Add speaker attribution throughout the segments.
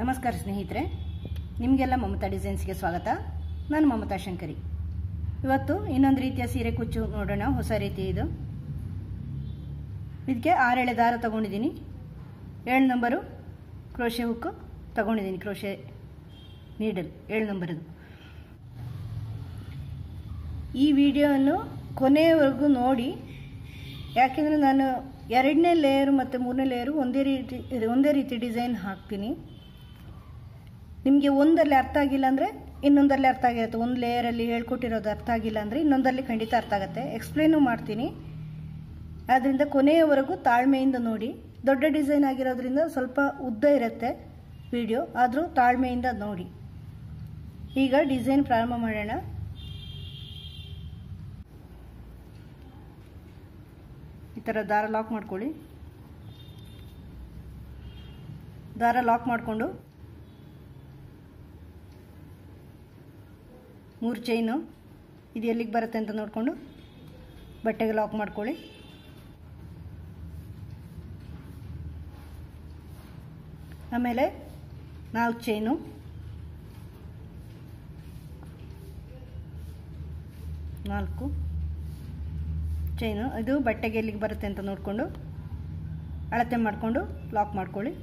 Speaker 1: ನಮಸ್ಕಾರ ಸ್ನೇಹಿತರೆ, ನಿಮಗೆಲ್ಲ ಮಮತಾ ಡಿಸೈನ್ಸ್ಗೆ ಸ್ವಾಗತ. ನಾನು ಮಮತಾ ಶಂಕರಿ. ಇವತ್ತು ಇನ್ನೊಂದು ರೀತಿಯ ಸೀರೆ ಕುಚ್ಚು ನೋಡೋಣ. ಹೊಸ ರೀತಿ ಇದು. ಇದಕ್ಕೆ 6 ಎಳೆ ದಾರ ತಗೊಂಡಿದ್ದೀನಿ. 7 ನಂಬರು ಕ್ರೋಶೆ ಹುಕ್ಕು ತಗೊಂಡಿದ್ದೀನಿ. Crochet needle 7 ನಂಬರದು. ಈ ವಿಡಿಯೋವನ್ನು ಕೊನೆಯವರೆಗೂ ನೋಡಿ, ಯಾಕೆಂದರೆ ನಾನು 2ನೇ ಲೇಯರ್ ಮತ್ತು 3ನೇ ಲೇಯರು ಒಂದೇ ರೀತಿ ಡಿಸೈನ್ ಹಾಕ್ತೀನಿ. ನಿಮಗೆ ಒಂದರಲ್ಲಿ ಅರ್ಥ ಆಗಿಲ್ಲ ಅಂದರೆ ಇನ್ನೊಂದರಲ್ಲಿ ಅರ್ಥ ಆಗಿರುತ್ತೆ. ಒಂದು ಲೇಯರಲ್ಲಿ ಹೇಳ್ಕೊಟ್ಟಿರೋದು ಅರ್ಥ ಆಗಿಲ್ಲ ಅಂದರೆ ಇನ್ನೊಂದರಲ್ಲಿ ಖಂಡಿತ ಅರ್ಥ ಆಗುತ್ತೆ. ಎಕ್ಸ್ಪ್ಲೇನು ಮಾಡ್ತೀನಿ. ಆದ್ದರಿಂದ ಕೊನೆಯವರೆಗೂ ತಾಳ್ಮೆಯಿಂದ ನೋಡಿ. ದೊಡ್ಡ ಡಿಸೈನ್ ಆಗಿರೋದ್ರಿಂದ ಸ್ವಲ್ಪ ಉದ್ದ ಇರುತ್ತೆ ವಿಡಿಯೋ, ಆದರೂ ತಾಳ್ಮೆಯಿಂದ ನೋಡಿ. ಈಗ ಡಿಸೈನ್ ಪ್ರಾರಂಭ ಮಾಡೋಣ. ಈ ಥರ ದಾರ ಲಾಕ್ ಮಾಡ್ಕೊಳ್ಳಿ. ದಾರ ಲಾಕ್ ಮಾಡಿಕೊಂಡು 3 ಚೈನು ಇದು ಎಲ್ಲಿಗೆ ಬರುತ್ತೆ ಅಂತ ನೋಡಿಕೊಂಡು ಬಟ್ಟೆಗೆ ಲಾಕ್ ಮಾಡ್ಕೊಳ್ಳಿ. ಆಮೇಲೆ 4 ಚೈನು, 4 ಚೈನು ಇದು ಬಟ್ಟೆಗೆ ಎಲ್ಲಿಗೆ ಬರುತ್ತೆ ಅಂತ ನೋಡಿಕೊಂಡು ಅಳತೆ ಮಾಡಿಕೊಂಡು ಲಾಕ್ ಮಾಡ್ಕೊಳ್ಳಿ.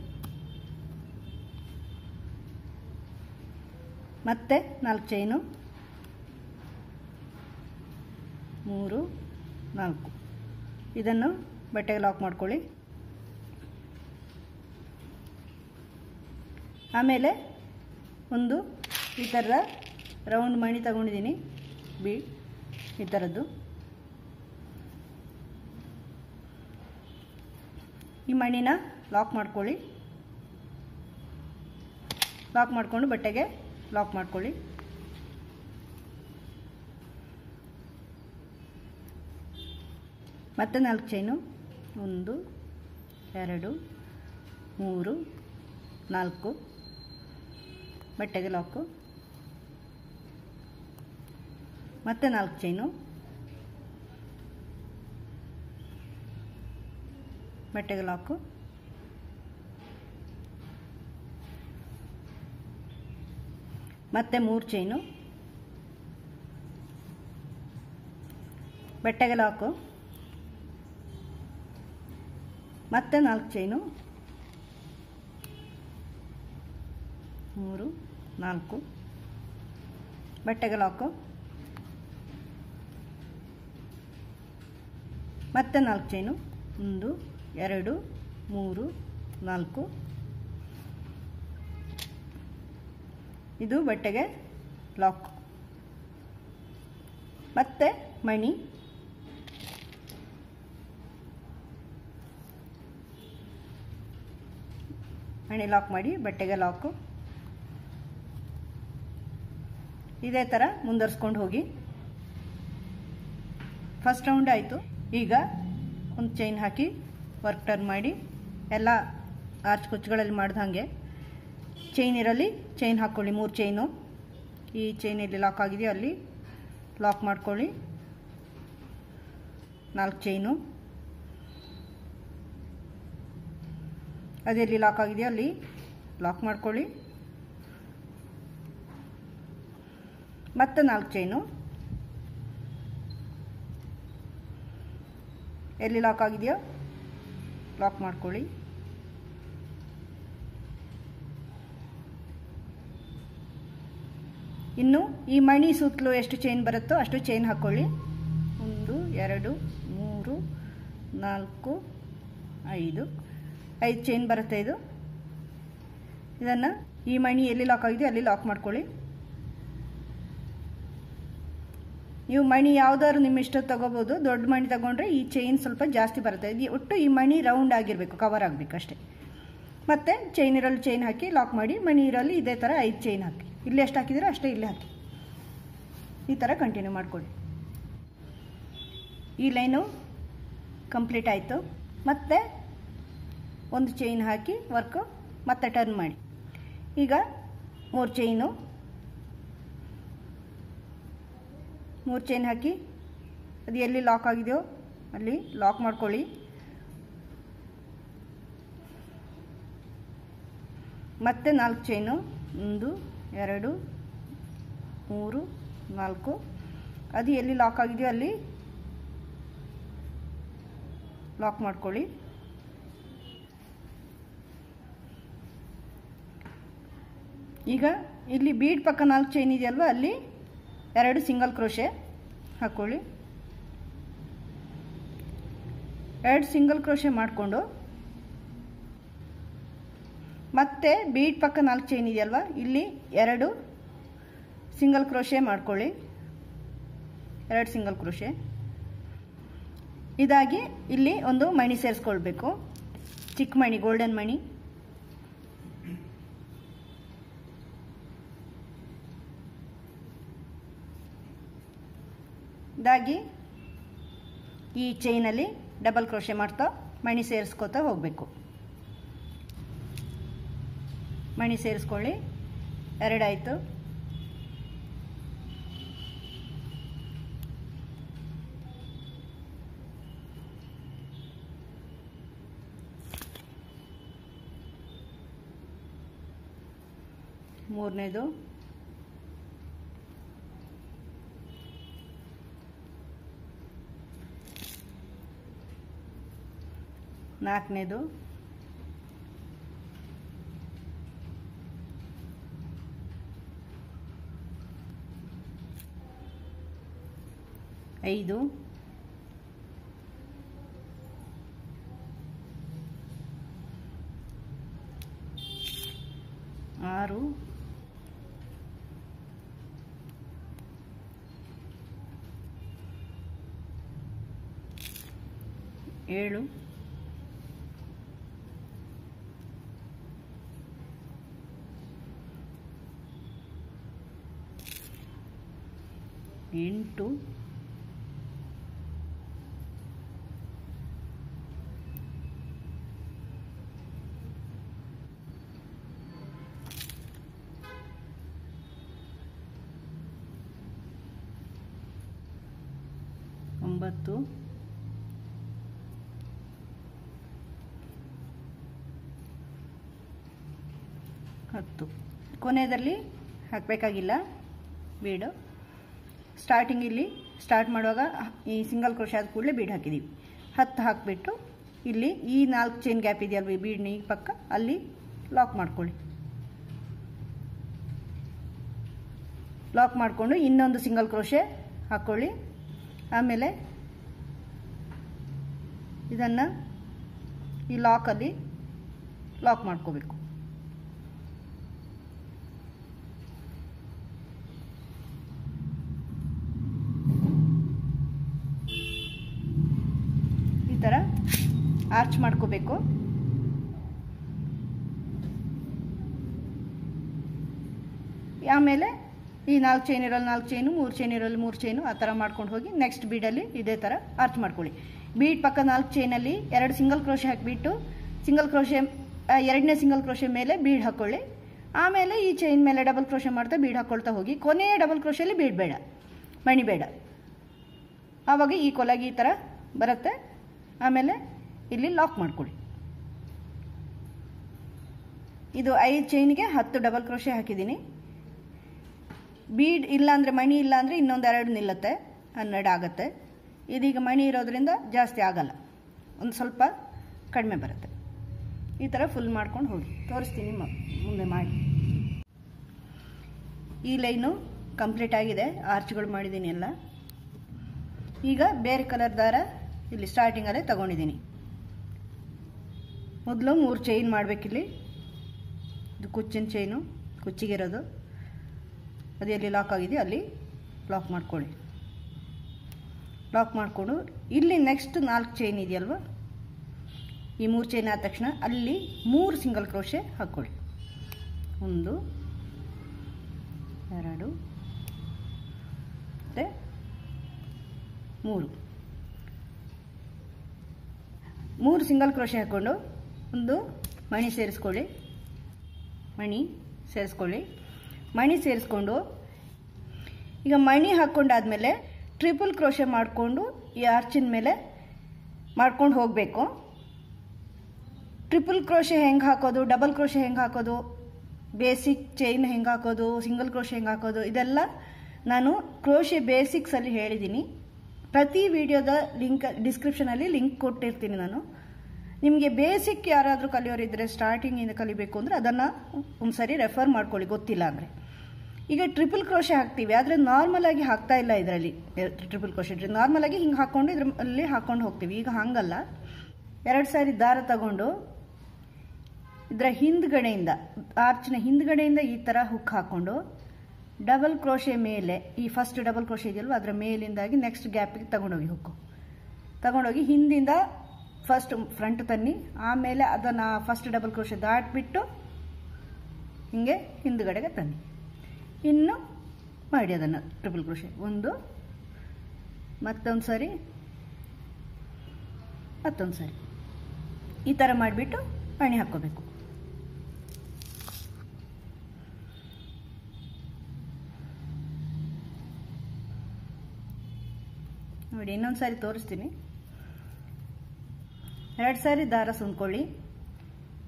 Speaker 1: ಮತ್ತೆ 4 ಚೈನು, 3, 4 ಇದನ್ನು ಬಟ್ಟೆಗೆ ಲಾಕ್ ಮಾಡ್ಕೊಳ್ಳಿ. ಆಮೇಲೆ ಒಂದು ಈ ಥರದ ರೌಂಡ್ ಮಣಿ ತಗೊಂಡಿದ್ದೀನಿ, ಬೀಡ್ ಈ ಥರದ್ದು. ಈ ಮಣಿನ ಲಾಕ್ ಮಾಡ್ಕೊಳ್ಳಿ. ಲಾಕ್ ಮಾಡಿಕೊಂಡು ಬಟ್ಟೆಗೆ ಲಾಕ್ ಮಾಡ್ಕೊಳ್ಳಿ. ಮತ್ತೆ 4 ಚೈನು, 1, 2, 3, 4 ಬಟ್ಟೆಗೆ ಲಾಕು. ಮತ್ತೆ 4 ಚೈನು, ಬಟ್ಟೆಗೆ ಲಾಕು. ಮತ್ತೆ 3 ಚೈನು, ಬಟ್ಟೆಗೆ ಲಾಕು. ಮತ್ತೆ 4 ಚೈನು, 3, 4 ಬಟ್ಟೆಗೆ ಲಾಕು. ಮತ್ತೆ 4 ಚೈನು, 1, 2, 3, 4 ಇದು ಬಟ್ಟೆಗೆ ಲಾಕ್. ಮತ್ತೆ ಮಣಿ, ಮಣಿ ಲಾಕ್ ಮಾಡಿ ಬಟ್ಟೆಗೆ ಲಾಕು. ಇದೇ ಥರ ಮುಂದುವರಿಸ್ಕೊಂಡು ಹೋಗಿ. ಫಸ್ಟ್ ರೌಂಡ್ ಆಯಿತು. ಈಗ ಒಂದು ಚೈನ್ ಹಾಕಿ ವರ್ಕ್ ಟರ್ನ್ ಮಾಡಿ ಎಲ್ಲ ಆರ್ಚ್ ಕುಚ್ಚುಗಳಲ್ಲಿ ಮಾಡ್ದ ಹಾಗೆ ಚೈನ್ ಇರಲಿ ಚೈನ್ ಹಾಕ್ಕೊಳ್ಳಿ. 3 ಚೈನು ಈ ಚೈನ್ ಎಲ್ಲಿ ಲಾಕ್ ಆಗಿದೆಯೋ ಅಲ್ಲಿ ಲಾಕ್ ಮಾಡ್ಕೊಳ್ಳಿ. 4 ಚೈನು ಅದೆಲ್ಲಿ ಲಾಕ್ ಆಗಿದೆಯೋ ಅಲ್ಲಿ ಲಾಕ್ ಮಾಡ್ಕೊಳ್ಳಿ. ಮತ್ತೆ 4 ಚೈನು ಎಲ್ಲಿ ಲಾಕ್ ಆಗಿದೆಯೋ ಲಾಕ್ ಮಾಡ್ಕೊಳ್ಳಿ. ಇನ್ನು ಈ ಮಣಿ ಸುತ್ತಲೂ ಎಷ್ಟು ಚೈನ್ ಬರುತ್ತೋ ಅಷ್ಟು ಚೈನ್ ಹಾಕ್ಕೊಳ್ಳಿ. 1, 2, 3, 4, 5 ಚೈನ್ ಬರುತ್ತೆ ಇದು. ಇದನ್ನು ಈ ಮಣಿ ಎಲ್ಲಿ ಲಾಕ್ ಆಗಿದೆ ಅಲ್ಲಿ ಲಾಕ್ ಮಾಡ್ಕೊಳ್ಳಿ. ನೀವು ಮಣಿ ಯಾವುದಾದ್ರು ನಿಮ್ಮ ಇಷ್ಟ ತಗೋಬೋದು. ದೊಡ್ಡ ಮಣಿ ತಗೊಂಡ್ರೆ ಈ ಚೈನ್ ಸ್ವಲ್ಪ ಜಾಸ್ತಿ ಬರುತ್ತೆ. ಒಟ್ಟು ಈ ಮಣಿ ರೌಂಡ್ ಆಗಿರಬೇಕು, ಕವರ್ ಆಗಬೇಕು ಅಷ್ಟೇ. ಮತ್ತೆ ಚೈನ್ ಇರಲು ಚೈನ್ ಹಾಕಿ ಲಾಕ್ ಮಾಡಿ. ಮಣಿ ಇರಲು ಇದೇ ಥರ 5 ಚೈನ್ ಹಾಕಿ. ಇಲ್ಲಿ ಎಷ್ಟು ಹಾಕಿದ್ದೀರೋ ಅಷ್ಟೇ ಇಲ್ಲಿ ಹಾಕಿ. ಈ ಥರ ಕಂಟಿನ್ಯೂ ಮಾಡ್ಕೊಳ್ಳಿ. ಈ ಲೈನು ಕಂಪ್ಲೀಟ್ ಆಯಿತು. ಮತ್ತೆ ಒಂದು ಚೈನ್ ಹಾಕಿ ವರ್ಕು ಮತ್ತೆ ಟರ್ನ್ ಮಾಡಿ. ಈಗ 3 ಚೈನು, 3 ಚೈನ್ ಹಾಕಿ ಅದು ಎಲ್ಲಿ ಲಾಕ್ ಆಗಿದೆಯೋ ಅಲ್ಲಿ ಲಾಕ್ ಮಾಡ್ಕೊಳ್ಳಿ. ಮತ್ತೆ 4 ಚೈನು 1 2 3 4 ಅದು ಎಲ್ಲಿ ಲಾಕ್ ಆಗಿದೆಯೋ ಅಲ್ಲಿ ಲಾಕ್ ಮಾಡ್ಕೊಳ್ಳಿ. ಈಗ ಇಲ್ಲಿ ಬೀಡ್ ಪಕ್ಕ 4 ಚೈನ್ ಇದೆಯಲ್ವ ಅಲ್ಲಿ 2 ಸಿಂಗಲ್ ಕ್ರೋಶೆ ಹಾಕ್ಕೊಳ್ಳಿ. 2 ಸಿಂಗಲ್ ಕ್ರೋಶೆ ಮಾಡಿಕೊಂಡು ಮತ್ತೆ ಬೀಡ್ ಪಕ್ಕ 4 ಚೈನ್ ಇದೆಯಲ್ವ ಇಲ್ಲಿ 2 ಸಿಂಗಲ್ ಕ್ರೋಶೆ ಮಾಡ್ಕೊಳ್ಳಿ. 2 ಸಿಂಗಲ್ ಕ್ರೋಶೆ. ಇದಾಗಿ ಇಲ್ಲಿ ಒಂದು ಮಣಿ ಸೇರಿಸ್ಕೊಳ್ಬೇಕು, ಚಿಕ್ಕ ಮಣಿ, ಗೋಲ್ಡನ್ ಮಣಿ. ಇದಾಗಿ ಈ ಚೈನಲ್ಲಿ ಡಬಲ್ ಕ್ರೋಶೆ ಮಾಡ್ತಾ ಮಣಿ ಸೇರಿಸ್ಕೋತಾ ಹೋಗಬೇಕು. ಮಣಿ ಸೇರಿಸ್ಕೊಳ್ಳಿ. 2 ಆಯಿತು. ಮೂರನೇದು, ನಾಲ್ಕನೇದು, ಐದು, ಆರು, ಏಳು, 8, 9, 10. ಕೊನೆಯಲ್ಲಿ ಹಾಕಬೇಕಾಗಿಲ್ಲ ಬೀಡು. ಸ್ಟಾರ್ಟಿಂಗ್ ಇಲ್ಲಿ ಸ್ಟಾರ್ಟ್ ಮಾಡುವಾಗ ಈ ಸಿಂಗಲ್ ಕ್ರೋಶೆ ಆದ ಕೂಡಲೇ ಬೀಡ್ ಹಾಕಿದ್ದೀವಿ. 10 ಹಾಕಿಬಿಟ್ಟು ಇಲ್ಲಿ ಈ 4 ಚೈನ್ ಗ್ಯಾಪ್ ಇದೆಯಲ್ವ ಈ ಬೀಡ್ನ ಈ ಪಕ್ಕ ಅಲ್ಲಿ ಲಾಕ್ ಮಾಡ್ಕೊಳ್ಳಿ. ಲಾಕ್ ಮಾಡಿಕೊಂಡು ಇನ್ನೊಂದು ಸಿಂಗಲ್ ಕ್ರೋಶೆ ಹಾಕ್ಕೊಳ್ಳಿ. ಆಮೇಲೆ ಇದನ್ನು ಈ ಲಾಕಲ್ಲಿ ಲಾಕ್ ಮಾಡ್ಕೋಬೇಕು. ಈ ಥರ ಆರ್ಚ್ ಮಾಡ್ಕೋಬೇಕು. ಆಮೇಲೆ ಈ 4 ಚೈನ್ ಇರೋಲ್ಲಿ 4 ಚೈನು, 3 ಚೈನ್ ಇರೋಲ್ಲಿ 3 ಚೈನು, ಆ ಥರ ಮಾಡ್ಕೊಂಡು ಹೋಗಿ ನೆಕ್ಸ್ಟ್ ಬೀಡಲ್ಲಿ ಇದೇ ಥರ ಆರ್ಚ್ ಮಾಡ್ಕೊಳ್ಳಿ. ಬೀಡ್ ಪಕ್ಕ 4 ಚೈನಲ್ಲಿ 2 ಸಿಂಗಲ್ ಕ್ರೋಶೆ ಹಾಕಿಬಿಟ್ಟು ಸಿಂಗಲ್ ಕ್ರೋಶೆ 2ನೇ ಸಿಂಗಲ್ ಕ್ರೋಶೆ ಮೇಲೆ ಬೀಡ್ ಹಾಕ್ಕೊಳ್ಳಿ. ಆಮೇಲೆ ಈ ಚೈನ್ ಮೇಲೆ ಡಬಲ್ ಕ್ರೋಶೆ ಮಾಡ್ತಾ ಬೀಡ್ ಹಾಕ್ಕೊಳ್ತಾ ಹೋಗಿ. ಕೊನೆಯ ಡಬಲ್ ಕ್ರೋಶೆಯಲ್ಲಿ ಬೀಡ್ ಬೇಡ, ಮಣಿ ಬೇಡ. ಆವಾಗ ಈ ಕೊಲಗಿ ಈ ಥರ ಬರುತ್ತೆ. ಆಮೇಲೆ ಇಲ್ಲಿ ಲಾಕ್ ಮಾಡ್ಕೊಳ್ಳಿ. ಇದು 5 ಚೈನ್ಗೆ 10 ಡಬಲ್ ಕ್ರೋಶೆ ಹಾಕಿದ್ದೀನಿ. ಬೀಡ್ ಇಲ್ಲ ಅಂದರೆ, ಮಣಿ ಇಲ್ಲ ಅಂದರೆ ಇನ್ನೊಂದು 2 ನಿಲ್ಲುತ್ತೆ, 12 ಆಗುತ್ತೆ. ಇದೀಗ ಮಣಿ ಇರೋದ್ರಿಂದ ಜಾಸ್ತಿ ಆಗಲ್ಲ, ಒಂದು ಸ್ವಲ್ಪ ಕಡಿಮೆ ಬರುತ್ತೆ. ಈ ಥರ ಫುಲ್ ಮಾಡ್ಕೊಂಡು ಹೋಗಿ ತೋರಿಸ್ತೀನಿ ಮುಂದೆ ಮಾಡಿ. ಈ ಲೈನು ಕಂಪ್ಲೀಟ್ ಆಗಿದೆ, ಆರ್ಚ್ಗಳು ಮಾಡಿದ್ದೀನಿ ಎಲ್ಲ. ಈಗ ಬೇರೆ ಕಲರ್ ದಾರ ಇಲ್ಲಿ ಸ್ಟಾರ್ಟಿಂಗಲ್ಲೇ ತಗೊಂಡಿದ್ದೀನಿ. ಮೊದಲು 3 ಚೈನ್ ಮಾಡಬೇಕಿಲ್ಲಿ. ಇದು ಕುಚ್ಚಿನ ಚೈನು, ಕುಚ್ಚಿಗಿರೋದು. ಅದು ಎಲ್ಲಿ ಲಾಕ್ ಆಗಿದೆಯೋ ಅಲ್ಲಿ ಲಾಕ್ ಮಾಡ್ಕೊಳ್ಳಿ. ಲಾಕ್ ಮಾಡಿಕೊಂಡು ಇಲ್ಲಿ ನೆಕ್ಸ್ಟ್ 4 ಚೈನ್ ಇದೆಯಲ್ವ, ಈ 3 ಚೈನ್ ಆದ ತಕ್ಷಣ ಅಲ್ಲಿ 3 ಸಿಂಗಲ್ ಕ್ರೋಶೆ ಹಾಕ್ಕೊಳ್ಳಿ. 1, 2 ಮತ್ತು 3 ಸಿಂಗಲ್ ಕ್ರೋಶೆ ಹಾಕ್ಕೊಂಡು ಒಂದು ಮಣಿ ಸೇರಿಸ್ಕೊಳ್ಳಿ. ಮಣಿ ಸೇರಿಸ್ಕೊಂಡು ಈಗ ಮಣಿ ಹಾಕ್ಕೊಂಡಾದ್ಮೇಲೆ ಟ್ರಿಪಲ್ ಕ್ರೋಶೆ ಮಾಡಿಕೊಂಡು ಈ ಆರ್ಚಿನ ಮೇಲೆ ಮಾಡ್ಕೊಂಡು ಹೋಗಬೇಕು. ಟ್ರಿಪಲ್ ಕ್ರೋಶೆ ಹೆಂಗೆ ಹಾಕೋದು, ಡಬಲ್ ಕ್ರೋಶೆ ಹೆಂಗೆ ಹಾಕೋದು ಬೇಸಿಕ್ ಚೈನ್ ಹೆಂಗೆ ಹಾಕೋದು, ಸಿಂಗಲ್ ಕ್ರೋಶೆ ಹೆಂಗೆ ಹಾಕೋದು, ಇದೆಲ್ಲ ನಾನು ಕ್ರೋಶೆ ಬೇಸಿಕ್ಸಲ್ಲಿ ಹೇಳಿದ್ದೀನಿ. ಪ್ರತಿ ವಿಡಿಯೋದ ಲಿಂಕ್ ಡಿಸ್ಕ್ರಿಪ್ಷನಲ್ಲಿ ಲಿಂಕ್ ಕೊಟ್ಟಿರ್ತೀನಿ ನಾನು. ನಿಮಗೆ ಬೇಸಿಕ್ ಯಾರಾದರೂ ಕಲಿಯೋರಿದ್ದರೆ, ಸ್ಟಾರ್ಟಿಂಗಿಂದ ಕಲಿಬೇಕು ಅಂದರೆ ಅದನ್ನು ಒಂದ್ಸರಿ ರೆಫರ್ ಮಾಡ್ಕೊಳ್ಳಿ, ಗೊತ್ತಿಲ್ಲ ಅಂದರೆ. ಈಗ ಟ್ರಿಪಲ್ ಕ್ರೋಶೆ ಹಾಕ್ತೀವಿ, ಆದರೆ ನಾರ್ಮಲ್ ಆಗಿ ಹಾಕ್ತಾ ಇಲ್ಲ ಇದರಲ್ಲಿ. ಟ್ರಿಪಲ್ ಕ್ರೋಶೆ ನಾರ್ಮಲ್ ಆಗಿ ಹಿಂಗೆ ಹಾಕ್ಕೊಂಡು ಇದರಲ್ಲಿ ಹಾಕ್ಕೊಂಡು ಹೋಗ್ತೀವಿ. ಈಗ ಹಾಗಲ್ಲ, 2 ಸಾರಿ ದಾರ ತಗೊಂಡು ಇದರ ಹಿಂದ್ಗಡೆಯಿಂದ, ಆರ್ಚ್ನ ಹಿಂದ್ಗಡೆಯಿಂದ ಈ ಥರ ಹುಕ್ ಹಾಕ್ಕೊಂಡು ಡಬಲ್ ಕ್ರೋಶೆ ಮೇಲೆ, ಈ ಫಸ್ಟ್ ಡಬಲ್ ಕ್ರೋಶೆ ಇದೆಯಲ್ವ ಅದರ ಮೇಲಿಂದಾಗಿ ನೆಕ್ಸ್ಟ್ ಗ್ಯಾಪಿಗೆ ತಗೊಂಡೋಗಿ ಹುಕ್ಕು ತಗೊಂಡೋಗಿ ಹಿಂದಿಂದ ಫಸ್ಟ್ ಫ್ರಂಟ್ ತನ್ನಿ, ಆಮೇಲೆ ಅದನ್ನು ಫಸ್ಟ್ ಡಬಲ್ ಕ್ರೋಶೆ ದಾಟ್ಬಿಟ್ಟು ಹಿಂಗೆ ಹಿಂದ್ಗಡೆಗೆ ತನ್ನಿ. ಇನ್ನು ಮಾಡಿ ಅದನ್ನು ಟ್ರಿಪಲ್ ಕ್ರೋಶೆ, ಒಂದು ಮತ್ತೊಂದು ಸರಿ ಮತ್ತೊಂದು ಸರಿ ಈ ಥರ ಮಾಡಿಬಿಟ್ಟು ಮಣಿ ಹಾಕ್ಕೋಬೇಕು. ನೋಡಿ, ಇನ್ನೊಂದು ಸಾರಿ ತೋರಿಸ್ತೀನಿ. 2 ಸಾರಿ ದಾರ ಸುಂದ್ಕೊಳ್ಳಿ.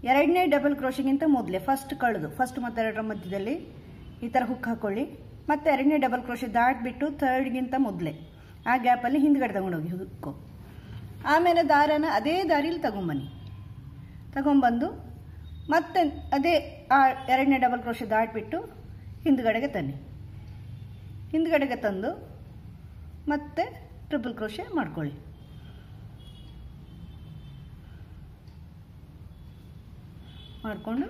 Speaker 1: 2ನೇ ಡಬಲ್ ಕ್ರೋಶೆಗಿಂತ ಮೊದಲೇ ಫಸ್ಟ್ ಮತ್ತು 2ರ ಮಧ್ಯದಲ್ಲಿ ಈ ಥರ ಹುಕ್ ಹಾಕೊಳ್ಳಿ. ಮತ್ತೆ 2ನೇ ಡಬಲ್ ಕ್ರೋಶೆ ದಾಟ್ಬಿಟ್ಟು 3ಗಿಂತ ಮೊದಲೇ ಆ ಗ್ಯಾಪಲ್ಲಿ ಹಿಂದ್ಗಡೆ ತಗೊಂಡೋಗಿ ಹುಕ್ಕು. ಆಮೇಲೆ ದಾರನ ಅದೇ ದಾರಿಲಿ ತಗೊಂಬಂದು ಮತ್ತೆ ಅದೇ ಆ 2ನೇ ಡಬಲ್ ಕ್ರೋಶೆ ದಾಟ್ಬಿಟ್ಟು ಹಿಂದ್ಗಡೆಗೆ ತನ್ನಿ. ಹಿಂದ್ಗಡೆಗೆ ತಂದು ಮತ್ತೆ ಟ್ರಿಪಲ್ ಕ್ರೋಶೆ ಮಾಡ್ಕೊಳ್ಳಿ. ಮಾಡಿಕೊಂಡು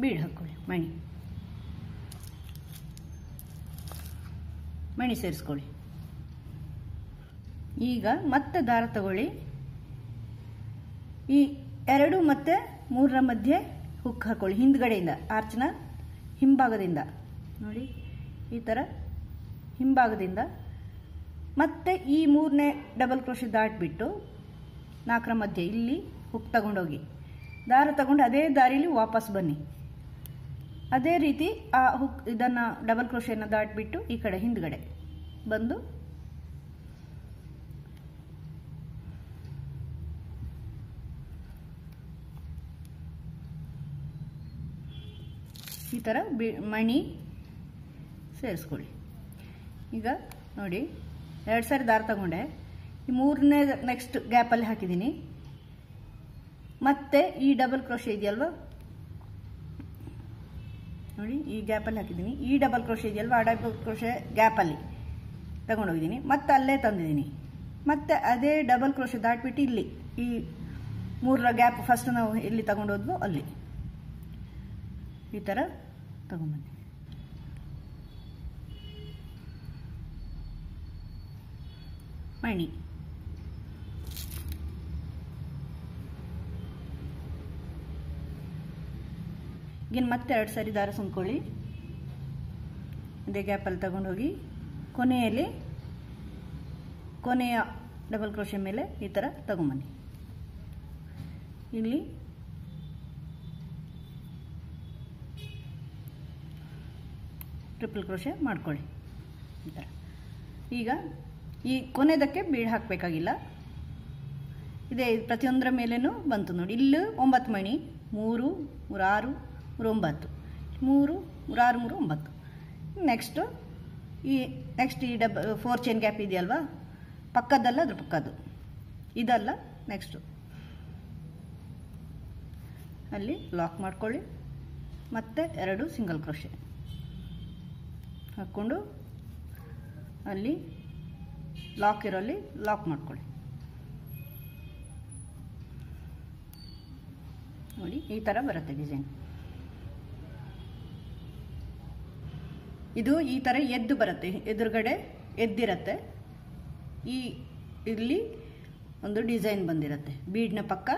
Speaker 1: ಬೀಡ್ ಹಾಕ್ಕೊಳ್ಳಿ, ಮಣಿ ಸೇರಿಸ್ಕೊಳ್ಳಿ. ಈಗ ಮತ್ತೆ ದಾರ ತಗೊಳ್ಳಿ. ಈ 2 ಮತ್ತು 3ರ ಮಧ್ಯೆ ಹುಕ್ ಹಾಕೊಳ್ಳಿ, ಹಿಂದ್ಗಡೆಯಿಂದ, ಆರ್ಚ್ನ ಹಿಂಭಾಗದಿಂದ. ನೋಡಿ, ಈ ಥರ ಹಿಂಭಾಗದಿಂದ ಮತ್ತೆ ಈ 3ನೇ ಡಬಲ್ ಕ್ರೋಶೆ ದಾಟ್ಬಿಟ್ಟು 4ರ ಮಧ್ಯೆ ಇಲ್ಲಿ ಹುಕ್ ತಗೊಂಡೋಗಿ ದಾರ ತಗೊಂಡು ಅದೇ ದಾರಿಲಿ ವಾಪಸ್ ಬನ್ನಿ. ಅದೇ ರೀತಿ ಆ ಹುಕ್ ಇದನ್ನು ಡಬಲ್ ಕ್ರೋಶೆಯನ್ನು ದಾಟ್ಬಿಟ್ಟು ಈ ಕಡೆ ಹಿಂದ್ಗಡೆ ಬಂದು ಈ ಥರ ಮಣಿ ಸೇರಿಸ್ಕೊಳ್ಳಿ. ಈಗ ನೋಡಿ, 2 ಸಾರಿ ದಾರ ತಗೊಂಡೆ, ಈ 3ನೇ ನೆಕ್ಸ್ಟ್ ಗ್ಯಾಪಲ್ಲಿ ಹಾಕಿದ್ದೀನಿ. ಮತ್ತೆ ಈ ಡಬಲ್ ಕ್ರೋಶೆ ಇದೆಯಲ್ವ, ನೋಡಿ ಈ ಗ್ಯಾಪಲ್ಲಿ ಹಾಕಿದ್ದೀನಿ. ಈ ಡಬಲ್ ಕ್ರೋಶೆ ಇದೆಯಲ್ವ, ಆ ಡಬಲ್ ಕ್ರೋಶೆ ಗ್ಯಾಪಲ್ಲಿ ತಗೊಂಡೋಗಿದ್ದೀನಿ. ಮತ್ತೆ ಅಲ್ಲೇ ತಂದಿದ್ದೀನಿ. ಮತ್ತೆ ಅದೇ ಡಬಲ್ ಕ್ರೋಶೆ ದಾಟ್ಬಿಟ್ಟು ಇಲ್ಲಿ ಈ 3ರ ಗ್ಯಾಪ್ ಫಸ್ಟ್ ನಾವು ಎಲ್ಲಿ ತಗೊಂಡೋದ್ವು ಅಲ್ಲಿ ಈ ಥರ ತಗೊಂಬನ್ನಿ. ಮಣಿ ಈಗ ಮತ್ತೆ 2 ಸಾರಿ ದಾರ ಸುಂದ್ಕೊಳ್ಳಿ. ಅದೇ ಗ್ಯಾಪಲ್ಲಿ ತಗೊಂಡೋಗಿ ಕೊನೆಯ ಡಬಲ್ ಕ್ರೋಶೆ ಮೇಲೆ ಈ ಥರ ತಗೊಂಬನ್ನಿ. ಇಲ್ಲಿ ಟ್ರಿಪಲ್ ಕ್ರೋಶೆ ಮಾಡ್ಕೊಳ್ಳಿ ಈ ಥರ. ಈಗ ಈ ಕೊನೆದಕ್ಕೆ ಬೀಡ್ ಹಾಕಬೇಕಾಗಿಲ್ಲ, ಇದೇ ಪ್ರತಿಯೊಂದರ ಮೇಲೇನೂ ಬಂತು ನೋಡಿ. ಇಲ್ಲಿ 9 ಮಣಿ, 3 3 6 3 9, 3 3 6 3 9. ನೆಕ್ಸ್ಟ್ ಈ 4 ಚೈನ್ ಗ್ಯಾಪ್ ಇದೆಯಲ್ವಾ, ಪಕ್ಕದಲ್ಲ, ಅದ್ರ ಪಕ್ಕದ್ದು ಇದಲ್ಲ. ನೆಕ್ಸ್ಟು ಅಲ್ಲಿ ಲಾಕ್ ಮಾಡ್ಕೊಳ್ಳಿ. ಮತ್ತೆ 2 ಸಿಂಗಲ್ ಕ್ರೋಶೆ ಹಾಕ್ಕೊಂಡು ಅಲ್ಲಿ ಲಾಕ್ ಇರೋಲ್ಲಿ ಲಾಕ್ ಮಾಡ್ಕೊಳ್ಳಿ. ನೋಡಿ, ಈ ಥರ ಬರುತ್ತೆ ಡಿಸೈನ್. ಇದು ಈ ಥರ ಎದ್ದು ಬರುತ್ತೆ, ಎದುರುಗಡೆ ಎದ್ದಿರತ್ತೆ. ಇಲ್ಲಿ ಒಂದು ಡಿಸೈನ್ ಬಂದಿರುತ್ತೆ, ಬೀಡ್ನ ಪಕ್ಕ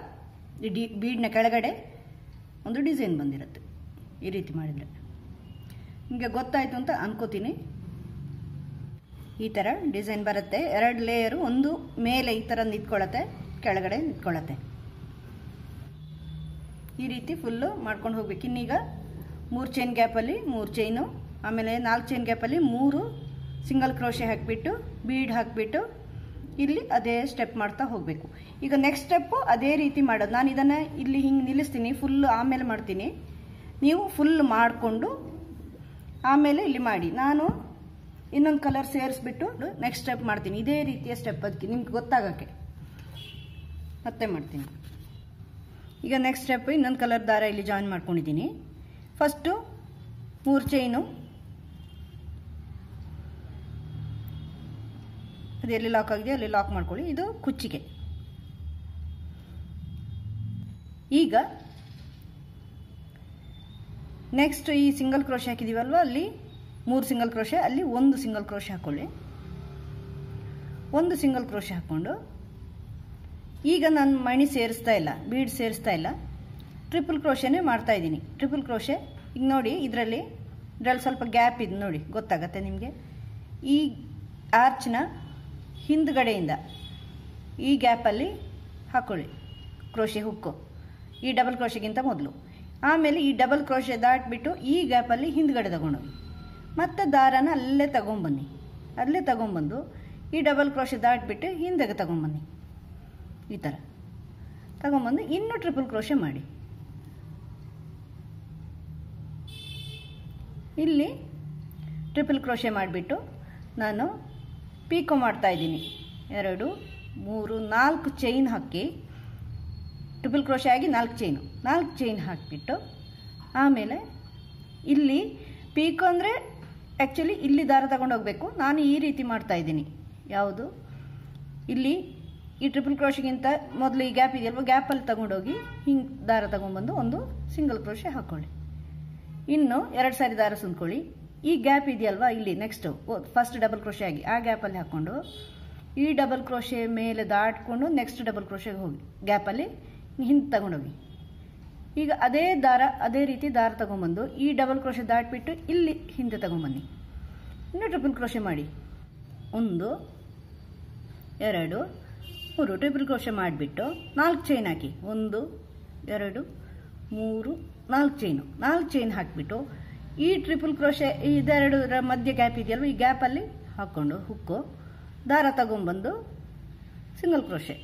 Speaker 1: ಬೀಡ್ನ ಕೆಳಗಡೆ ಒಂದು ಡಿಸೈನ್ ಬಂದಿರುತ್ತೆ. ಈ ರೀತಿ ಮಾಡಿದರೆ ನಿಮಗೆ ಗೊತ್ತಾಯಿತು ಅಂತ ಅನ್ಕೋತೀನಿ. ಈ ಥರ ಡಿಸೈನ್ ಬರುತ್ತೆ. 2 ಲೇಯರು, ಒಂದು ಮೇಲೆ ಈ ಥರ ನಿಂತ್ಕೊಳ್ಳುತ್ತೆ, ಕೆಳಗಡೆ ನಿಂತ್ಕೊಳ್ಳುತ್ತೆ. ಈ ರೀತಿ ಫುಲ್ಲು ಮಾಡ್ಕೊಂಡು ಹೋಗ್ಬೇಕು. ಇನ್ನೀಗ 3 ಚೈನ್ ಗ್ಯಾಪಲ್ಲಿ 3 ಚೈನು, ಆಮೇಲೆ 4 ಚೈನ್ ಗ್ಯಾಪಲ್ಲಿ 3 ಸಿಂಗಲ್ ಕ್ರೋಶೆ ಹಾಕಿಬಿಟ್ಟು ಬೀಡ್ ಹಾಕಿಬಿಟ್ಟು ಇಲ್ಲಿ ಅದೇ ಸ್ಟೆಪ್ ಮಾಡ್ತಾ ಹೋಗಬೇಕು. ಈಗ ನೆಕ್ಸ್ಟ್ ಸ್ಟೆಪ್ಪು ಅದೇ ರೀತಿ ಮಾಡೋದು. ನಾನು ಇದನ್ನು ಇಲ್ಲಿ ಹಿಂಗೆ ನಿಲ್ಲಿಸ್ತೀನಿ, ಫುಲ್ಲು ಆಮೇಲೆ ಮಾಡ್ತೀನಿ. ನೀವು ಫುಲ್ ಮಾಡಿಕೊಂಡು ಆಮೇಲೆ ಇಲ್ಲಿ ಮಾಡಿ. ನಾನು ಇನ್ನೊಂದು ಕಲರ್ ಸೇರಿಸ್ಬಿಟ್ಟು ನೆಕ್ಸ್ಟ್ ಸ್ಟೆಪ್ ಮಾಡ್ತೀನಿ. ಇದೇ ರೀತಿಯ ಸ್ಟೆಪ್ ಅದಕ್ಕೆ ನಿಮ್ಗೆ ಗೊತ್ತಾಗೋಕ್ಕೆ ಮತ್ತೆ ಮಾಡ್ತೀನಿ. ಈಗ ನೆಕ್ಸ್ಟ್ ಸ್ಟೆಪ್ ಇನ್ನೊಂದು ಕಲರ್ ದಾರ ಇಲ್ಲಿ ಜಾಯಿನ್ ಮಾಡ್ಕೊಂಡಿದ್ದೀನಿ. ಫಸ್ಟು 3 ಚೈನು, ಅದು ಎಲ್ಲಿ ಲಾಕ್ ಆಗಿದೆ ಅಲ್ಲಿ ಲಾಕ್ ಮಾಡ್ಕೊಳ್ಳಿ. ಇದು ಕುಚ್ಚಿಗೆ. ಈಗ ನೆಕ್ಸ್ಟ್ ಈ ಸಿಂಗಲ್ ಕ್ರೋಶೆ ಹಾಕಿದ್ದೀವಲ್ವ, ಅಲ್ಲಿ 3 ಸಿಂಗಲ್ ಕ್ರೋಶೆ, ಅಲ್ಲಿ 1 ಸಿಂಗಲ್ ಕ್ರೋಶೆ ಹಾಕ್ಕೊಳ್ಳಿ. 1 ಸಿಂಗಲ್ ಕ್ರೋಶೆ ಹಾಕ್ಕೊಂಡು ಈಗ ನಾನು ಮಣಿ ಸೇರಿಸ್ತಾ ಇಲ್ಲ, ಬೀಡ್ ಸೇರಿಸ್ತಾ ಇಲ್ಲ, ಟ್ರಿಪಲ್ ಕ್ರೋಶೆನೇ ಮಾಡ್ತಾ ಇದ್ದೀನಿ. ಟ್ರಿಪಲ್ ಕ್ರೋಶೆ ಈಗ ನೋಡಿ, ಇದರಲ್ಲಿ ಸ್ವಲ್ಪ ಗ್ಯಾಪ್ ಇದೆ ನೋಡಿ, ಗೊತ್ತಾಗತ್ತೆ ನಿಮಗೆ. ಈ ಆರ್ಚ್ನ ಹಿಂದ್ಗಡೆಯಿಂದ ಈ ಗ್ಯಾಪಲ್ಲಿ ಹಾಕ್ಕೊಳ್ಳಿ ಕ್ರೋಶೆ ಹುಕ್ಕು, ಈ ಡಬಲ್ ಕ್ರೋಶೆಗಿಂತ ಮೊದಲು. ಆಮೇಲೆ ಈ ಡಬಲ್ ಕ್ರೋಶೆ ದಾಟ್ಬಿಟ್ಟು ಈ ಗ್ಯಾಪಲ್ಲಿ ಹಿಂದ್ಗಡೆ ತಗೊಂಡೋಗಿ ಮತ್ತೆ ದಾರನ ಅಲ್ಲೇ ತಗೊಂಬನ್ನಿ. ಅಲ್ಲೇ ತಗೊಂಬಂದು ಈ ಡಬಲ್ ಕ್ರೋಶೆ ದಾಟ್ಬಿಟ್ಟು ಹಿಂದೆಗೆ ತಗೊಂಬನ್ನಿ. ಈ ಥರ ತಗೊಂಬಂದು ಇನ್ನೂ ಟ್ರಿಪಲ್ ಕ್ರೋಶೆ ಮಾಡಿ. ಇಲ್ಲಿ ಟ್ರಿಪಲ್ ಕ್ರೋಶೆ ಮಾಡಿಬಿಟ್ಟು ನಾನು ಪೀಕೋ ಮಾಡ್ತಾ ಇದ್ದೀನಿ. 2 3 4 ಚೈನ್ ಹಾಕಿ, ಟ್ರಿಪಲ್ ಕ್ರೋಶೆ ಆಗಿ 4 ಚೈನ್ ಹಾಕಿಬಿಟ್ಟು ಆಮೇಲೆ ಇಲ್ಲಿ ಪೀಕೋ ಅಂದರೆ ಆ್ಯಕ್ಚುಲಿ ಇಲ್ಲಿ ದಾರ ತಗೊಂಡು ಹೋಗಬೇಕು. ನಾನು ಈ ರೀತಿ ಮಾಡ್ತಾ ಇದ್ದೀನಿ. ಯಾವುದು, ಇಲ್ಲಿ ಈ ಟ್ರಿಪಲ್ ಕ್ರೋಶೆಗಿಂತ ಮೊದಲು ಈ ಗ್ಯಾಪ್ ಇದೆಯಲ್ವ, ಗ್ಯಾಪಲ್ಲಿ ತಗೊಂಡೋಗಿ ಹಿಂಗೆ ದಾರ ತಗೊಂಡ್ಬಂದು ಒಂದು ಸಿಂಗಲ್ ಕ್ರೋಶೆ ಹಾಕ್ಕೊಳ್ಳಿ. ಇನ್ನು 2 ಸಾರಿ ದಾರ ಸುಂದ್ಕೊಳ್ಳಿ. ಈ ಗ್ಯಾಪ್ ಇದೆಯಲ್ವಾ, ಇಲ್ಲಿ ನೆಕ್ಸ್ಟು ಫಸ್ಟ್ ಡಬಲ್ ಕ್ರೋಶೆ ಆಗಿ ಆ ಗ್ಯಾಪಲ್ಲಿ ಹಾಕ್ಕೊಂಡು ಈ ಡಬಲ್ ಕ್ರೋಶೆ ಮೇಲೆ ದಾಟ್ಕೊಂಡು ನೆಕ್ಸ್ಟ್ ಡಬಲ್ ಕ್ರೋಶೆಗೆ ಹೋಗಿ ಗ್ಯಾಪಲ್ಲಿ ಹಿಂದೆ ತಗೊಂಡೋಗಿ. ಈಗ ಅದೇ ರೀತಿ ದಾರ ತಗೊಂಬಂದು ಈ ಡಬಲ್ ಕ್ರೋಶೆ ದಾಟ್ಬಿಟ್ಟು ಇಲ್ಲಿ ಹಿಂದೆ ತಗೊಂಬನ್ನಿ. ಇನ್ನು ಟ್ರಿಪಲ್ ಕ್ರೋಶೆ ಮಾಡಿ. 1 2 3 ಟ್ರಿಪಲ್ ಕ್ರೋಶೆ ಮಾಡಿಬಿಟ್ಟು 4 ಚೈನ್ ಹಾಕಿ. 1 2 3 4 ಚೈನ್ ಹಾಕಿಬಿಟ್ಟು ಈ ಟ್ರಿಪಲ್ ಕ್ರೋಶೆ ಇದೆರಡರ ಮಧ್ಯೆ ಗ್ಯಾಪ್ ಇದೆಯಲ್ವ, ಈ ಗ್ಯಾಪಲ್ಲಿ ಹಾಕ್ಕೊಂಡು ಹುಕ್ಕು ದಾರ ತಗೊಂಬಂದು ಸಿಂಗಲ್ ಕ್ರೋಶೆ.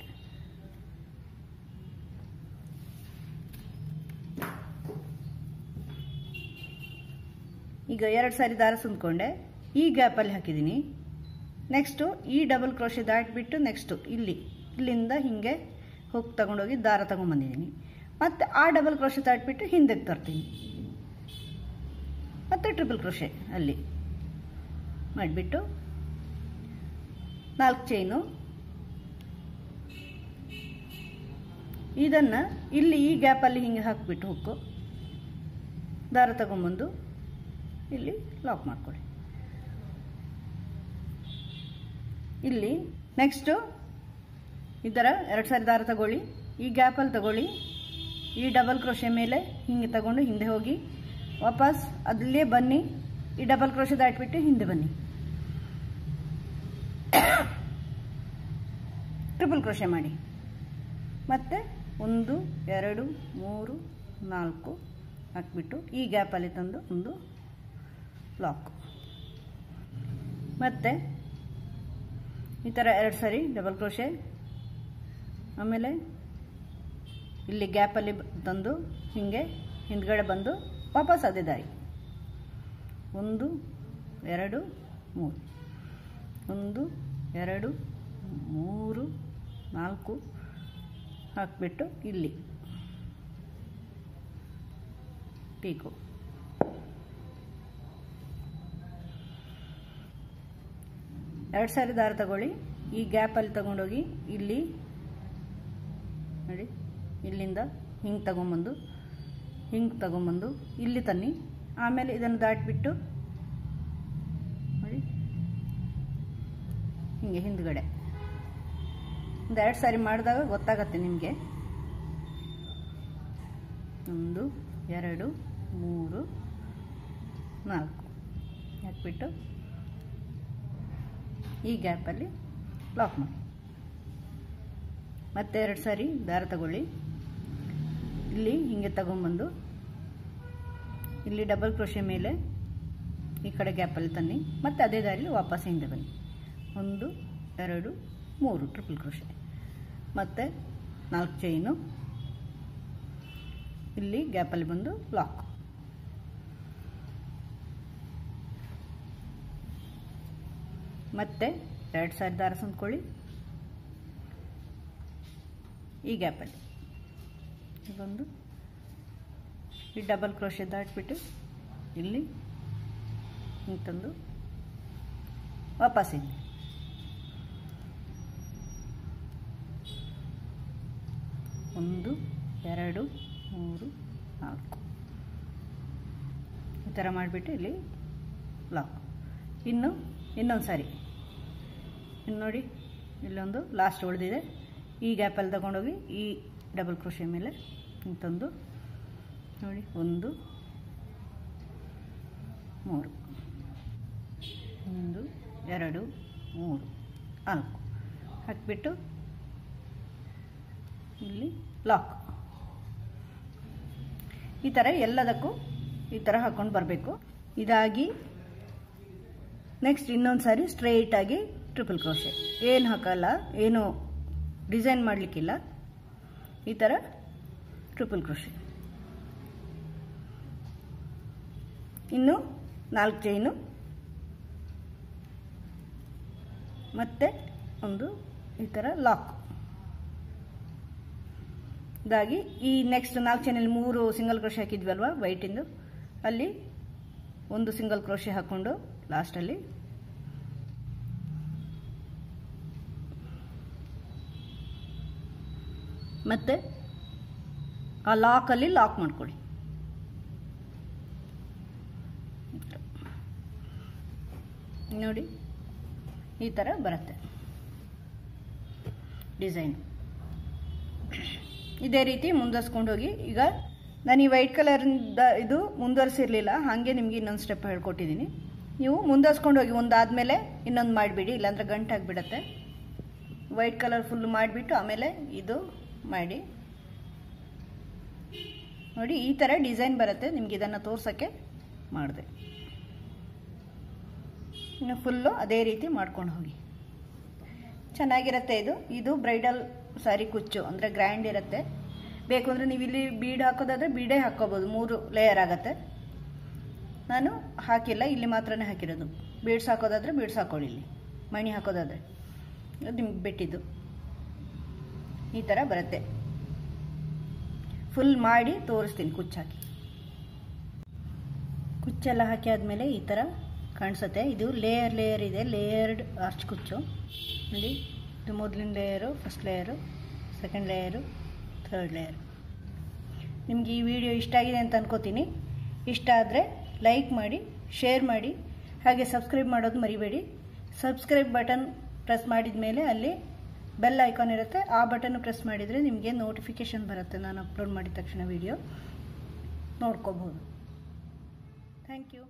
Speaker 1: ಈಗ 2 ಸಾರಿ ದಾರ ಸುಂದ್ಕೊಂಡೆ, ಈ ಗ್ಯಾಪಲ್ಲಿ ಹಾಕಿದ್ದೀನಿ. ನೆಕ್ಸ್ಟು ಈ ಡಬಲ್ ಕ್ರೋಶೆ ದಾಟ್ಬಿಟ್ಟು ನೆಕ್ಸ್ಟು ಇಲ್ಲಿಂದ ಹೀಗೆ ಹುಕ್ ತಗೊಂಡೋಗಿ ದಾರ ತಗೊಂಬಂದಿದ್ದೀನಿ. ಮತ್ತು ಆ ಡಬಲ್ ಕ್ರೋಶೆ ದಾಟ್ಬಿಟ್ಟು ಹಿಂದೆಗೆ ತರ್ತೀನಿ. ಮತ್ತು ಟ್ರಿಪಲ್ ಕ್ರೋಶೆ ಅಲ್ಲಿ ಮಾಡಿಬಿಟ್ಟು 4 ಚೈನು. ಇದನ್ನು ಇಲ್ಲಿ ಈ ಗ್ಯಾಪಲ್ಲಿ ಹಿಂಗೆ ಹಾಕಿಬಿಟ್ಟು ಹುಕ್ಕು ದಾರ ತಗೊಂಬಂದು ಇಲ್ಲಿ ಲಾಕ್ ಮಾಡ್ಕೊಳ್ಳಿ. ಇಲ್ಲಿ ನೆಕ್ಸ್ಟು ಈ ಥರ 2 ಸಾರಿ ದಾರ ತಗೊಳ್ಳಿ, ಈ ಗ್ಯಾಪಲ್ಲಿ ತಗೊಳ್ಳಿ, ಈ ಡಬಲ್ ಕ್ರೋಶೆ ಮೇಲೆ ಹಿಂಗೆ ತಗೊಂಡು ಹಿಂದೆ ಹೋಗಿ ವಾಪಸ್ ಅಲ್ಲೇ ಬನ್ನಿ. ಈ ಡಬಲ್ ಕ್ರೋಶೆ ದಾಟ್ಬಿಟ್ಟು ಹಿಂದೆ ಬನ್ನಿ. ಟ್ರಿಪಲ್ ಕ್ರೋಶೆ ಮಾಡಿ. ಮತ್ತೆ 1 2 3 4 ಹಾಕ್ಬಿಟ್ಟು ಈ ಗ್ಯಾಪಲ್ಲಿ ತಂದು ಒಂದು ಲಾಕ್. ಮತ್ತೆ ಈ ಥರ 2 ಸಾರಿ ಡಬಲ್ ಕ್ರೋಶೆ, ಆಮೇಲೆ ಇಲ್ಲಿ ಗ್ಯಾಪಲ್ಲಿ ತಂದು ಹೀಗೆ ಹಿಂದ್ಗಡೆ ಬಂದು ವಾಪಸ್ ಅದೇ ದಾರಿ. 1 2 3 1 2 3 4 ಹಾಕಿಬಿಟ್ಟು ಇಲ್ಲಿ ಪೀಕು. ಎರಡು ಸಾರಿ ದಾರ ತಗೊಳ್ಳಿ, ಈ ಗ್ಯಾಪಲ್ಲಿ ತಗೊಂಡೋಗಿ ಇಲ್ಲಿ ನೋಡಿ, ಇಲ್ಲಿಂದ ಹಿಂಗೆ ತಗೊಂಬಂದು ಇಲ್ಲಿ ತನ್ನಿ. ಆಮೇಲೆ ಇದನ್ನು ದಾಟ್ಬಿಟ್ಟು ನೋಡಿ ಹಿಂಗೆ ಹಿಂದ್ಗಡೆ ಒಂದು 2 ಸಾರಿ ಮಾಡಿದಾಗ ಗೊತ್ತಾಗತ್ತೆ ನಿಮಗೆ. 1 2 3 4 ಹಾಕ್ಬಿಟ್ಟು ಈ ಗ್ಯಾಪಲ್ಲಿ ಲಾಕ್ ಮಾಡಿ. ಮತ್ತೆ 2 ಸಾರಿ ದಾರ ತಗೊಳ್ಳಿ, ಇಲ್ಲಿ ಹಿಂಗೆ ತಗೊಂಬಂದು ಇಲ್ಲಿ ಡಬಲ್ ಕ್ರೋಶೆ ಮೇಲೆ ಈ ಕಡೆ ಗ್ಯಾಪಲ್ಲಿ ತನ್ನಿ. ಮತ್ತೆ ಅದೇ ದಾರಿಲಿ ವಾಪಸ್ ಹಿಂದೆ ಬನ್ನಿ. 1 2 3 ಟ್ರಿಪಲ್ ಕ್ರೋಶೆ, ಮತ್ತೆ 4 ಚೈನು, ಇಲ್ಲಿ ಗ್ಯಾಪಲ್ಲಿ ಬಂದು ಲಾಕ್. ಮತ್ತೆ 2 ಸಾರಿ ದಾರ ಸಂದ್ಕೊಳ್ಳಿ. ಈ ಗ್ಯಾಪಲ್ಲಿ ಇದೊಂದು ಈ ಡಬಲ್ ಕ್ರೋಶೆ ದಾಟ್ಬಿಟ್ಟು ಇಲ್ಲಿ ಇಂತಂದು ವಾಪಸ್ ಇಲ್ಲಿ 1 2 3 4 ಈ ಥರ ಮಾಡಿಬಿಟ್ಟು ಇಲ್ಲಿ ಲಾಕ್. ಇನ್ನೊಂದು ಸಾರಿ ಇನ್ನು ನೋಡಿ ಇಲ್ಲೊಂದು ಲಾಸ್ಟ್ ಉಳಿದಿದೆ. ಈ ಗ್ಯಾಪಲ್ಲಿ ತಗೊಂಡೋಗಿ ಈ ಡಬಲ್ ಕ್ರೋಶೆ ಮೇಲೆ ಇಂತಂದು ನೋಡಿ 1 3 1 2 3 4 ಹಾಕಿಬಿಟ್ಟು ಇಲ್ಲಿ ಲಾಕ್. ಈ ಥರ ಎಲ್ಲದಕ್ಕೂ ಈ ಥರ ಹಾಕ್ಕೊಂಡು ಬರಬೇಕು. ಇದಾಗಿ ನೆಕ್ಸ್ಟ್ ಇನ್ನೊಂದು ಸಾರಿ ಸ್ಟ್ರೈಟಾಗಿ ಟ್ರಿಪಲ್ ಕ್ರೋಶೆ, ಏನು ಹಾಕಲ್ಲ, ಏನು ಡಿಸೈನ್ ಮಾಡಲಿಕ್ಕಿಲ್ಲ. ಈ ಥರ ಟ್ರಿಪಲ್ ಕ್ರೋಶೆ. ಇನ್ನು 4 ಚೈನು ಮತ್ತೆ ಒಂದು ಈ ಥರ ಲಾಕ್. ಇದಾಗಿ ಈ ನೆಕ್ಸ್ಟ್ 4 ಚೈನಲ್ಲಿ 3 ಸಿಂಗಲ್ ಕ್ರೋಶೆ ಹಾಕಿದ್ವಲ್ವ ವೈಟಿಂದು, ಅಲ್ಲಿ 1 ಸಿಂಗಲ್ ಕ್ರೋಶೆ ಹಾಕ್ಕೊಂಡು ಲಾಸ್ಟಲ್ಲಿ ಮತ್ತೆ ಆ ಲಾಕಲ್ಲಿ ಲಾಕ್ ಮಾಡ್ಕೊಳ್ಳಿ. ನೋಡಿ ಈ ಥರ ಬರುತ್ತೆ ಡಿಸೈನ್. ಇದೇ ರೀತಿ ಮುಂದುವರ್ಸ್ಕೊಂಡು ಹೋಗಿ. ಈಗ ನಾನು ಈ ವೈಟ್ ಕಲರಿಂದ ಇದು ಮುಂದುವರಿಸಿರಲಿಲ್ಲ, ಹಾಗೆ ನಿಮಗೆ ಇನ್ನೊಂದು ಸ್ಟೆಪ್ ಹೇಳ್ಕೊಟ್ಟಿದ್ದೀನಿ. ನೀವು ಮುಂದುವರ್ಸ್ಕೊಂಡು ಹೋಗಿ ಒಂದಾದಮೇಲೆ ಇನ್ನೊಂದು ಮಾಡಿಬಿಡಿ, ಇಲ್ಲಾಂದರೆ ಗಂಟಾಗಿಬಿಡತ್ತೆ. ವೈಟ್ ಕಲರ್ ಫುಲ್ ಮಾಡಿಬಿಟ್ಟು ಆಮೇಲೆ ಇದು ಮಾಡಿ ನೋಡಿ ಈ ಥರ ಡಿಸೈನ್ ಬರುತ್ತೆ. ನಿಮ್ಗೆ ಇದನ್ನು ತೋರ್ಸೋಕ್ಕೆ ಮಾಡಿದೆ. ಇನ್ನು ಫುಲ್ಲು ಅದೇ ರೀತಿ ಮಾಡ್ಕೊಂಡು ಹೋಗಿ. ಚೆನ್ನಾಗಿರುತ್ತೆ ಇದು ಬ್ರೈಡಲ್ ಸ್ಯಾರಿ ಕುಚ್ಚು, ಅಂದರೆ ಗ್ರ್ಯಾಂಡ್ ಇರುತ್ತೆ. ಬೇಕು ಅಂದರೆ ನೀವು ಇಲ್ಲಿ ಬೀಡ್ ಹಾಕೋದಾದರೆ ಬೀಡೇ ಹಾಕ್ಕೋಬೋದು, 3 ಲೇಯರ್ ಆಗುತ್ತೆ. ನಾನು ಹಾಕಿಲ್ಲ, ಇಲ್ಲಿ ಮಾತ್ರನೇ ಹಾಕಿರೋದು. ಬೀಡ್ಸ್ ಹಾಕೋದಾದರೆ ಬೀಡ್ಸ್ ಹಾಕೊಳ್ಳಿ, ಇಲ್ಲಿ ಮಣಿ ಹಾಕೋದಾದರೆ ಅದು ನಿಮ್ಗೆ ಬಿಟ್ಟಿದ್ದು. ಈ ಥರ ಬರುತ್ತೆ. ಫುಲ್ ಮಾಡಿ ತೋರಿಸ್ತೀನಿ ಕುಚ್ಚು ಹಾಕಿ. ಕುಚ್ಚೆಲ್ಲ ಹಾಕಿ ಆದಮೇಲೆ ಈ ಥರ ಕಾಣಿಸುತ್ತೆ. ಇದು ಲೇಯರ್ ಇದೆ, ಲೇಯರ್ಡ್ ಆರ್ಚ್ ಕುಚ್ಚು. ನೋಡಿ ಇದು ಮೊದಲಿನ layer, first layer, second layer, third layer. ನಿಮಗೆ ಈ ವಿಡಿಯೋ ಇಷ್ಟ ಆಗಿದೆ ಅಂತ ಅನ್ಕೋತೀನಿ. ಇಷ್ಟ ಆದರೆ ಲೈಕ್ ಮಾಡಿ, ಶೇರ್ ಮಾಡಿ, ಹಾಗೆ ಸಬ್ಸ್ಕ್ರೈಬ್ ಮಾಡೋದು ಮರಿಬೇಡಿ. ಸಬ್ಸ್ಕ್ರೈಬ್ ಬಟನ್ ಪ್ರೆಸ್ ಮಾಡಿದ ಮೇಲೆ ಅಲ್ಲಿ ಬೆಲ್ ಐಕಾನ್ ಇರುತ್ತೆ, ಆ ಬಟನ್ ಪ್ರೆಸ್ ಮಾಡಿದರೆ ನಿಮಗೆ ನೋಟಿಫಿಕೇಷನ್ ಬರುತ್ತೆ. ನಾನು ಅಪ್ಲೋಡ್ ಮಾಡಿದ ತಕ್ಷಣ ವಿಡಿಯೋ ನೋಡ್ಕೋಬಹುದು. Thank you.